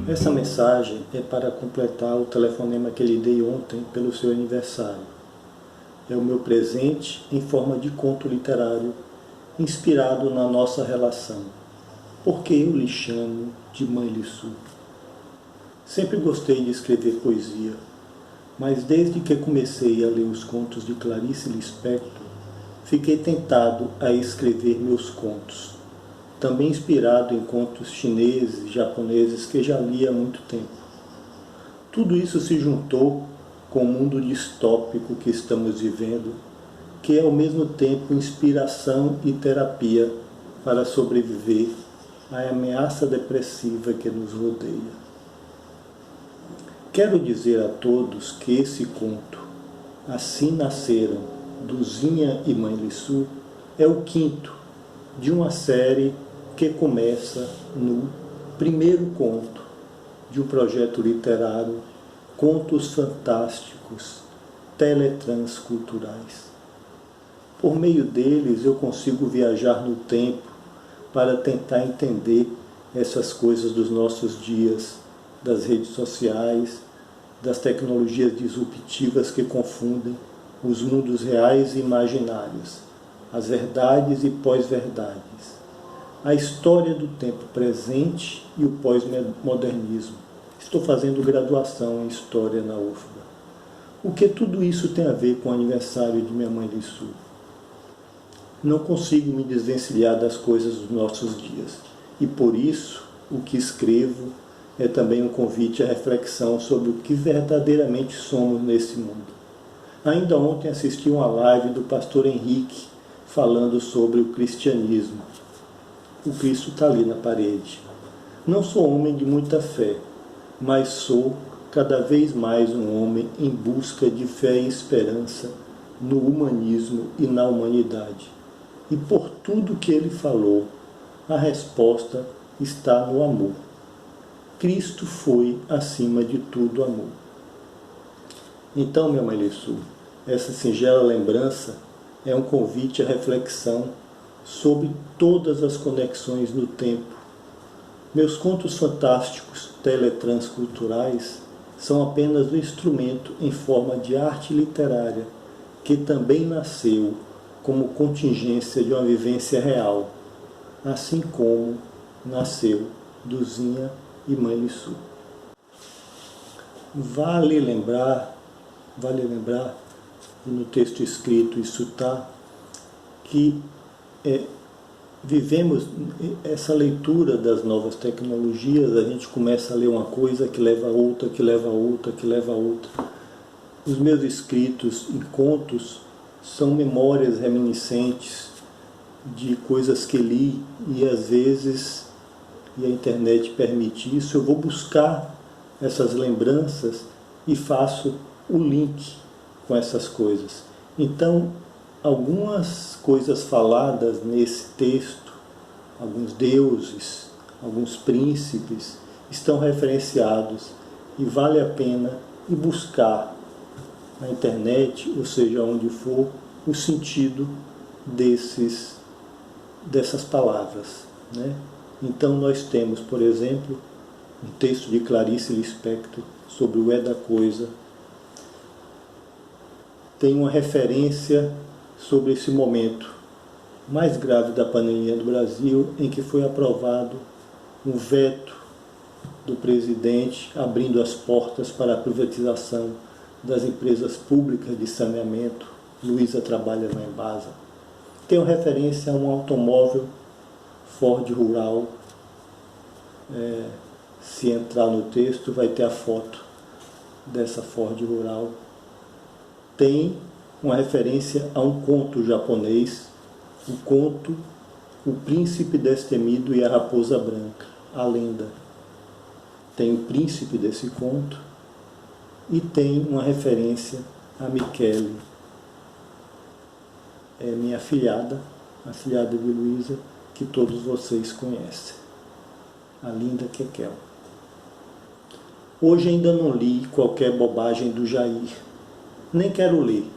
Essa mensagem é para completar o telefonema que lhe dei ontem pelo seu aniversário. É o meu presente em forma de conto literário, inspirado na nossa relação. Porque eu lhe chamo de Mãe Lissu. Sempre gostei de escrever poesia, mas desde que comecei a ler os contos de Clarice Lispector, fiquei tentado a escrever meus contos, também inspirado em contos chineses e japoneses que já li há muito tempo. Tudo isso se juntou com o mundo distópico que estamos vivendo, que é ao mesmo tempo inspiração e terapia para sobreviver à ameaça depressiva que nos rodeia. Quero dizer a todos que esse conto, Assim Nasceram, do Zinha e Mãe Lissu, é o quinto de uma série que começa no primeiro conto de um projeto literário, Contos Fantásticos Teletransculturais. Por meio deles eu consigo viajar no tempo para tentar entender essas coisas dos nossos dias, das redes sociais, das tecnologias disruptivas que confundem os mundos reais e imaginários, as verdades e pós-verdades, a história do tempo presente e o pós-modernismo. Estou fazendo graduação em História na UFBA. O que tudo isso tem a ver com o aniversário de minha mãe Lissu? Não consigo me desvencilhar das coisas dos nossos dias, e por isso o que escrevo é também um convite à reflexão sobre o que verdadeiramente somos nesse mundo. Ainda ontem assisti uma live do pastor Henrique falando sobre o cristianismo. O Cristo está ali na parede. Não sou homem de muita fé, mas sou cada vez mais um homem em busca de fé e esperança no humanismo e na humanidade. E por tudo que ele falou, a resposta está no amor. Cristo foi, acima de tudo, amor. Então, minha mãe Lissu, essa singela lembrança é um convite à reflexão sobre todas as conexões no tempo. Meus contos fantásticos teletransculturais são apenas um instrumento em forma de arte literária que também nasceu como contingência de uma vivência real, assim como nasceu do Zinha e Mãe Lissu. Vale lembrar, e no texto escrito isso está, que vivemos essa leitura das novas tecnologias, a gente começa a ler uma coisa que leva a outra, que leva a outra, que leva a outra. Os meus escritos em contos são memórias reminiscentes de coisas que li e às vezes, e a internet permite isso, eu vou buscar essas lembranças e faço o link com essas coisas. Então, algumas coisas faladas nesse texto, alguns deuses, alguns príncipes, estão referenciados e vale a pena ir buscar na internet, ou seja, onde for, o sentido dessas palavras, né? Então nós temos, por exemplo, um texto de Clarice Lispector sobre o é da coisa. Tem uma referência sobre esse momento mais grave da pandemia do Brasil, em que foi aprovado um veto do presidente abrindo as portas para a privatização das empresas públicas de saneamento. Luísa trabalha na Embasa. Tem uma referência a um automóvel Ford Rural. Se entrar no texto, vai ter a foto dessa Ford Rural. Tem uma referência a um conto japonês, o conto O Príncipe Destemido e a Raposa Branca, a lenda. Tem o príncipe desse conto e tem uma referência a Michele, minha afilhada, a afilhada de Luísa, que todos vocês conhecem, a linda Kekel. Hoje ainda não li qualquer bobagem do Jair, nem quero ler.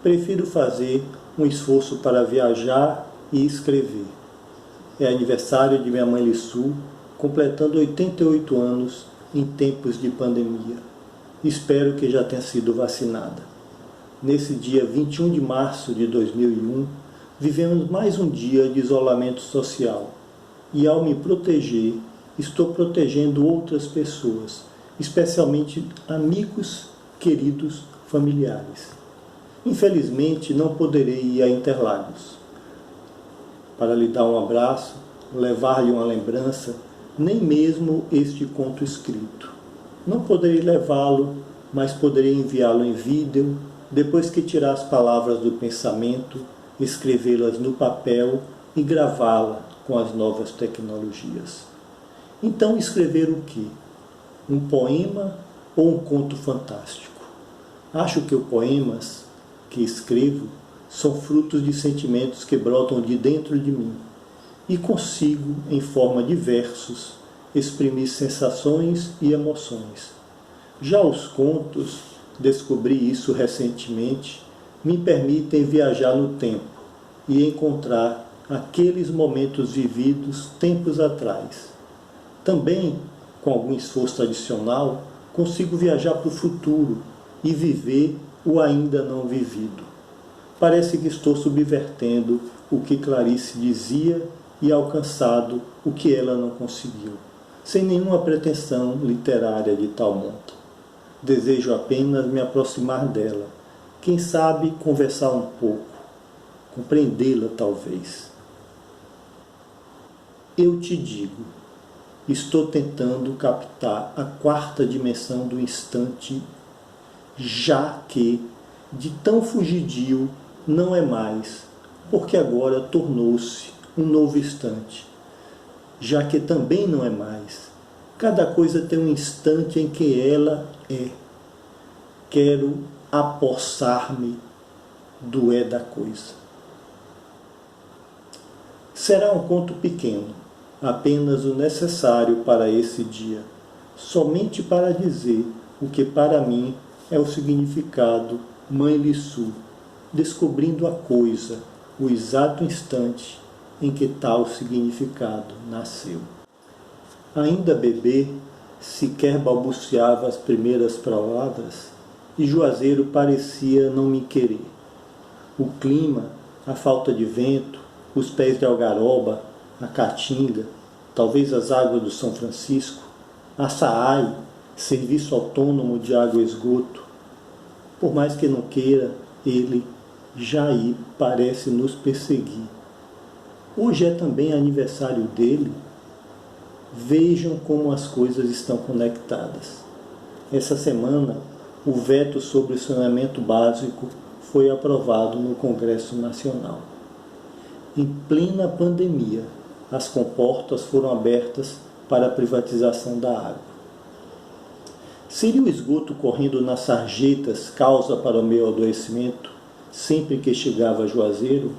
Prefiro fazer um esforço para viajar e escrever. É aniversário de minha mãe Lissu completando 88 anos em tempos de pandemia. Espero que já tenha sido vacinada. Nesse dia 21 de março de 2001, vivemos mais um dia de isolamento social. E ao me proteger, estou protegendo outras pessoas, especialmente amigos, queridos, familiares. Infelizmente, não poderei ir a Interlagos para lhe dar um abraço, levar-lhe uma lembrança, nem mesmo este conto escrito. Não poderei levá-lo, mas poderei enviá-lo em vídeo, depois que tirar as palavras do pensamento, escrevê-las no papel e gravá-la com as novas tecnologias. Então, escrever o quê? Um poema ou um conto fantástico? Acho que os poemas que escrevo são frutos de sentimentos que brotam de dentro de mim e consigo, em forma de versos, exprimir sensações e emoções. Já os contos, descobri isso recentemente, me permitem viajar no tempo e encontrar aqueles momentos vividos tempos atrás. Também, com algum esforço adicional, consigo viajar para o futuro e viver o ainda não vivido. Parece que estou subvertendo o que Clarice dizia e alcançado o que ela não conseguiu, sem nenhuma pretensão literária de tal monta. Desejo apenas me aproximar dela, quem sabe conversar um pouco, compreendê-la talvez. Eu te digo, estou tentando captar a quarta dimensão do instante, já que de tão fugidio não é mais, porque agora tornou-se um novo instante, já que também não é mais. Cada coisa tem um instante em que ela é. Quero apossar-me do é da coisa. Será um conto pequeno, apenas o necessário para esse dia, somente para dizer o que para mim é o significado Mãe Lissu, descobrindo a coisa, o exato instante em que tal significado nasceu. Ainda bebê, sequer balbuciava as primeiras palavras, e Juazeiro parecia não me querer. O clima, a falta de vento, os pés de algaroba, a caatinga, talvez as águas do São Francisco, a SAAI, Serviço Autônomo de Água e Esgoto. Por mais que não queira, ele, Jair, parece nos perseguir. Hoje é também aniversário dele. Vejam como as coisas estão conectadas. Essa semana, o veto sobre o saneamento básico foi aprovado no Congresso Nacional. Em plena pandemia, as comportas foram abertas para a privatização da água. Seria o esgoto correndo nas sarjetas causa para o meu adoecimento sempre que chegava a Juazeiro?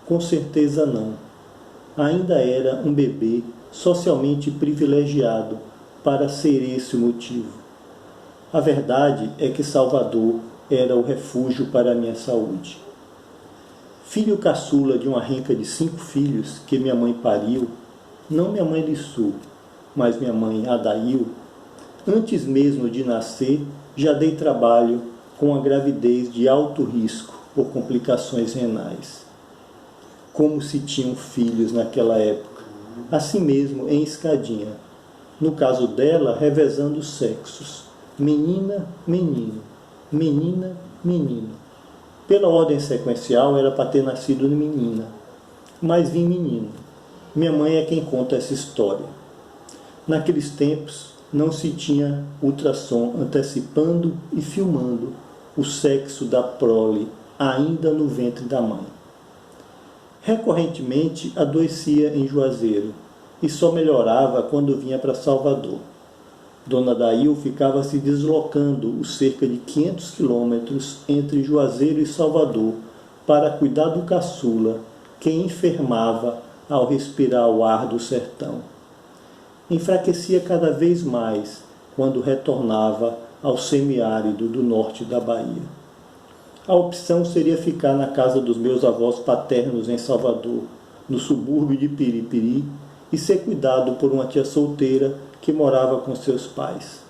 Com certeza não. Ainda era um bebê socialmente privilegiado para ser esse o motivo. A verdade é que Salvador era o refúgio para a minha saúde. Filho caçula de uma renca de 5 filhos que minha mãe pariu, não minha mãe Lissu, mas minha mãe Adail, antes mesmo de nascer, já dei trabalho com a gravidez de alto risco por complicações renais. Como se tinham filhos naquela época, assim mesmo em escadinha. No caso dela, revezando os sexos. Menina, menino. Menina, menino. Pela ordem sequencial, era para ter nascido menina, mas vim menino. Minha mãe é quem conta essa história. Naqueles tempos, não se tinha ultrassom antecipando e filmando o sexo da prole ainda no ventre da mãe. Recorrentemente adoecia em Juazeiro e só melhorava quando vinha para Salvador. Dona Dail ficava se deslocando os cerca de 500 quilômetros entre Juazeiro e Salvador para cuidar do caçula, que enfermava ao respirar o ar do sertão. Enfraquecia cada vez mais quando retornava ao semiárido do norte da Bahia. A opção seria ficar na casa dos meus avós paternos em Salvador, no subúrbio de Piripiri, e ser cuidado por uma tia solteira que morava com seus pais.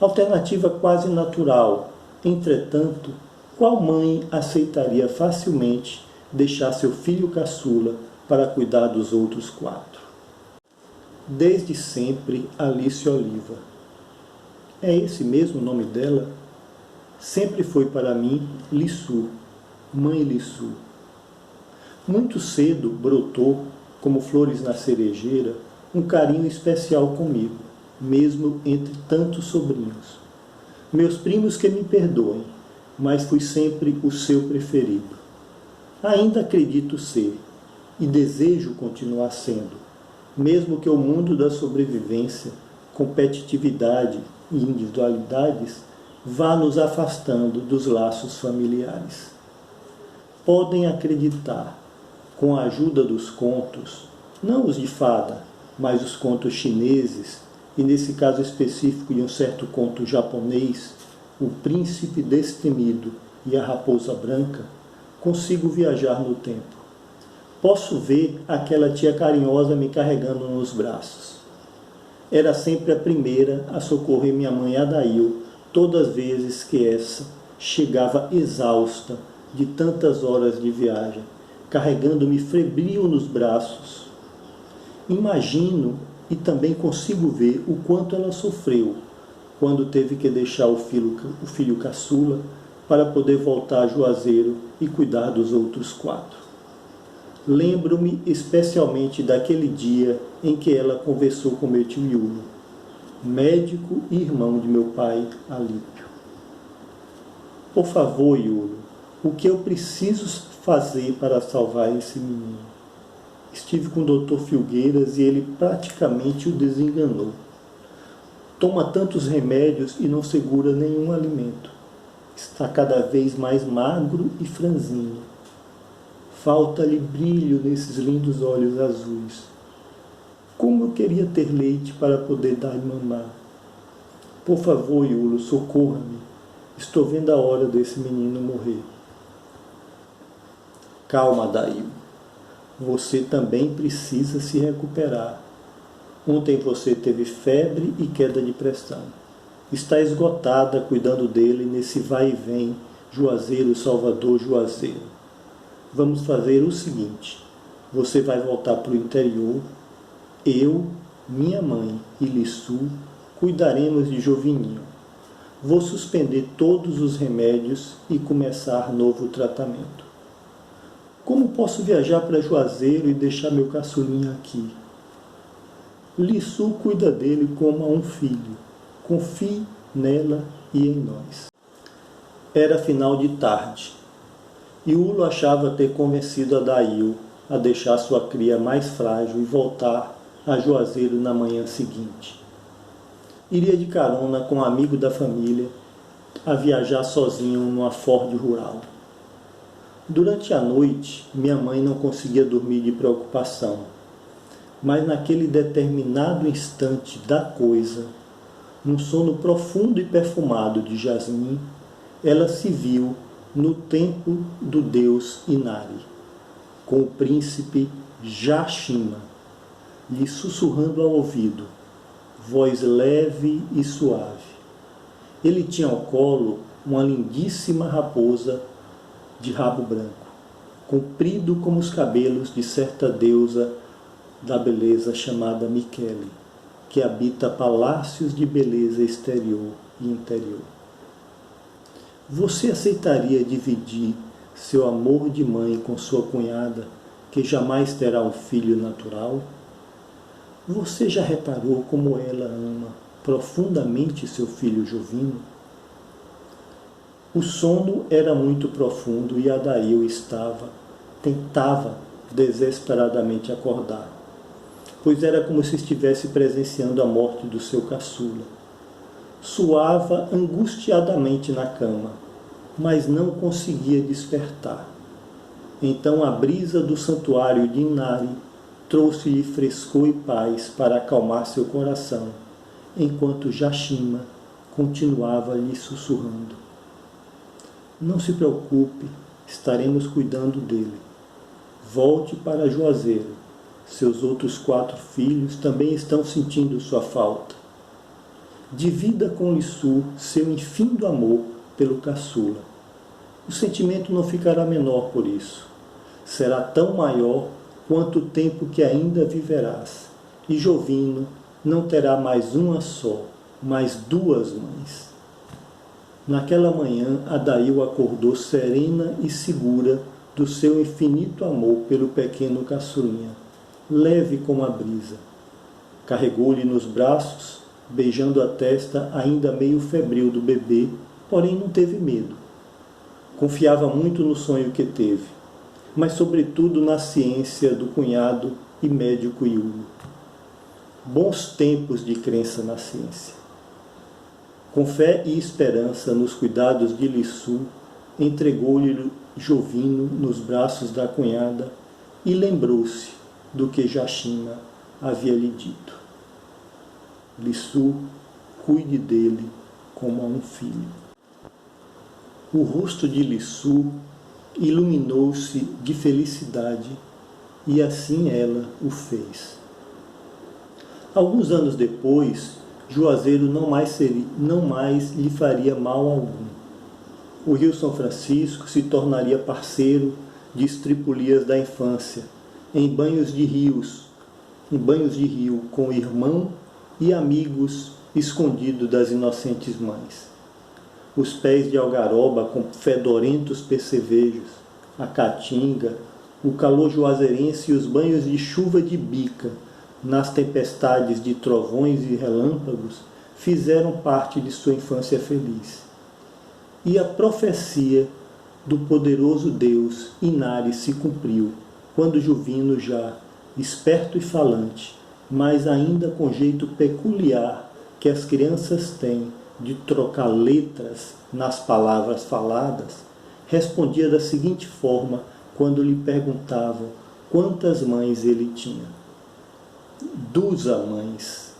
Alternativa quase natural. Entretanto, qual mãe aceitaria facilmente deixar seu filho caçula para cuidar dos outros 4? Desde sempre, Alice Oliva. É esse mesmo o nome dela? Sempre foi para mim Lissu, mãe Lissu. Muito cedo brotou, como flores na cerejeira, um carinho especial comigo, mesmo entre tantos sobrinhos. Meus primos que me perdoem, mas fui sempre o seu preferido. Ainda acredito ser, e desejo continuar sendo, mesmo que o mundo da sobrevivência, competitividade e individualidades vá nos afastando dos laços familiares. Podem acreditar, com a ajuda dos contos, não os de fada, mas os contos chineses, e nesse caso específico de um certo conto japonês, O Príncipe Destemido e a Raposa Branca, consigo viajar no tempo. Posso ver aquela tia carinhosa me carregando nos braços. Era sempre a primeira a socorrer minha mãe Adail, todas as vezes que essa chegava exausta de tantas horas de viagem, carregando-me febril nos braços. Imagino e também consigo ver o quanto ela sofreu quando teve que deixar o filho caçula para poder voltar a Juazeiro e cuidar dos outros 4. Lembro-me especialmente daquele dia em que ela conversou com meu tio Iulo, médico e irmão de meu pai, Alípio. Por favor, Iulo, o que eu preciso fazer para salvar esse menino? Estive com o Dr. Filgueiras e ele praticamente o desenganou. Toma tantos remédios e não segura nenhum alimento. Está cada vez mais magro e franzino. Falta-lhe brilho nesses lindos olhos azuis. Como eu queria ter leite para poder dar e mamar. Por favor, Iulo, socorra-me. Estou vendo a hora desse menino morrer. Calma, Adail. Você também precisa se recuperar. Ontem você teve febre e queda de pressão. Está esgotada cuidando dele nesse vai e vem, Juazeiro, Salvador, Juazeiro. Vamos fazer o seguinte. Você vai voltar para o interior. Eu, minha mãe e Lissu cuidaremos de Jovininho. Vou suspender todos os remédios e começar novo tratamento. Como posso viajar para Juazeiro e deixar meu caçulinha aqui? Lissu cuida dele como a um filho. Confie nela e em nós. Era final de tarde. Iulo achava ter convencido Adail a deixar sua cria mais frágil e voltar a Juazeiro na manhã seguinte. Iria de carona com um amigo da família a viajar sozinho numa Ford rural. Durante a noite, minha mãe não conseguia dormir de preocupação, mas naquele determinado instante da coisa, num sono profundo e perfumado de jasmim, ela se viu no templo do deus Inari, com o príncipe Jashima, lhe sussurrando ao ouvido, voz leve e suave. Ele tinha ao colo uma lindíssima raposa de rabo branco, comprido como os cabelos de certa deusa da beleza chamada Michele, que habita palácios de beleza exterior e interior. Você aceitaria dividir seu amor de mãe com sua cunhada, que jamais terá um filho natural? Você já reparou como ela ama profundamente seu filho Jovino? O sono era muito profundo e Adail tentava desesperadamente acordar, pois era como se estivesse presenciando a morte do seu caçula. Suava angustiadamente na cama, mas não conseguia despertar. Então a brisa do santuário de Inari trouxe-lhe frescor e paz para acalmar seu coração, enquanto Jashima continuava lhe sussurrando. Não se preocupe, estaremos cuidando dele. Volte para Juazeiro. Seus outros 4 filhos também estão sentindo sua falta. Divida com Lissu seu infindo amor pelo caçula. O sentimento não ficará menor por isso. Será tão maior quanto o tempo que ainda viverás. E Jovino não terá mais uma só, mas 2 mães. Naquela manhã, Adail acordou serena e segura do seu infinito amor pelo pequeno caçulinha, leve como a brisa. Carregou-lhe nos braços, beijando a testa ainda meio febril do bebê, porém não teve medo. Confiava muito no sonho que teve, mas sobretudo na ciência do cunhado e médico Iulo. Bons tempos de crença na ciência. Com fé e esperança nos cuidados de Lissu, entregou-lhe Jovino nos braços da cunhada e lembrou-se do que Jachina havia lhe dito. Lissu, cuide dele como a um filho. O rosto de Lissu iluminou-se de felicidade e assim ela o fez. Alguns anos depois, Juazeiro não mais lhe faria mal algum. O Rio São Francisco se tornaria parceiro de estripulias da infância, em banhos de rio com o irmão e amigos escondidos das inocentes mães. Os pés de algaroba com fedorentos percevejos, a caatinga, o calor juazeirense e os banhos de chuva de bica, nas tempestades de trovões e relâmpagos, fizeram parte de sua infância feliz. E a profecia do poderoso Deus Inari se cumpriu, quando Jovino, já esperto e falante, mas ainda com jeito peculiar que as crianças têm de trocar letras nas palavras faladas, respondia da seguinte forma quando lhe perguntavam quantas mães ele tinha. 2 mães.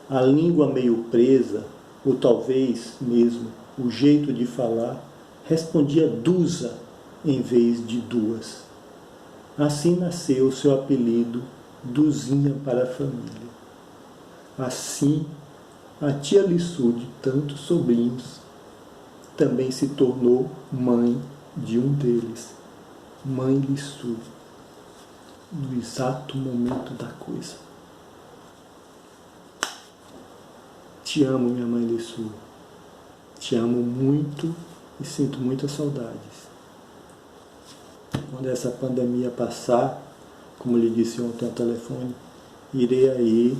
A língua meio presa, ou talvez mesmo o jeito de falar, respondia duza em vez de 2. Assim nasceu o seu apelido, Duzinha para a família. Assim, a tia Lissu, de tantos sobrinhos, também se tornou mãe de um deles, mãe Lissu, no exato momento da coisa. Te amo, minha mãe Lissu. Te amo muito e sinto muitas saudades. Quando essa pandemia passar, como lhe disse ontem ao telefone, irei aí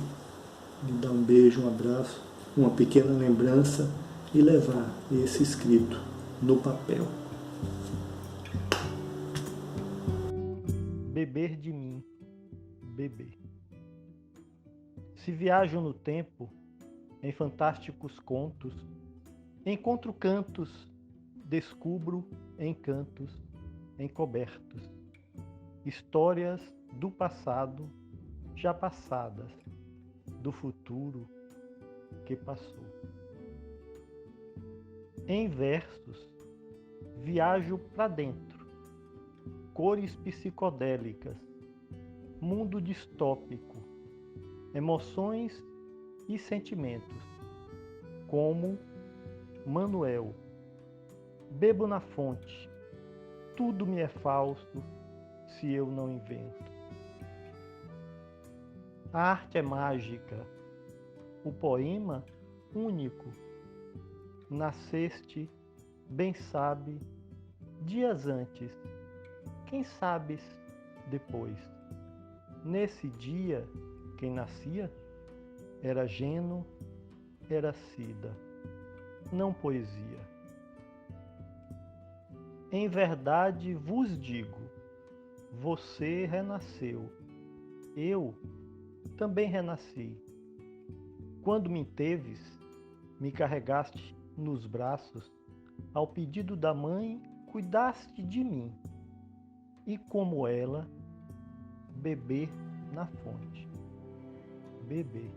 lhe dar um beijo, um abraço, uma pequena lembrança e levar esse escrito no papel. Beber de mim, beber. Se viajo no tempo, em fantásticos contos, encontro cantos, descubro encantos encobertos, histórias do passado já passadas, do futuro que passou. Em versos, viajo para dentro, cores psicodélicas, mundo distópico, emoções e sentimentos, como Manuel. Bebo na fonte, tudo me é falso se eu não invento. A arte é mágica, o poema único. Nasceste, bem sabe, dias antes, quem sabes depois. Nesse dia, quem nascia era Geno, era Cida, não poesia. Em verdade vos digo, você renasceu, eu também renasci. Quando me teves, me carregaste nos braços, ao pedido da mãe, cuidaste de mim, e como ela, beber na fonte. Beber.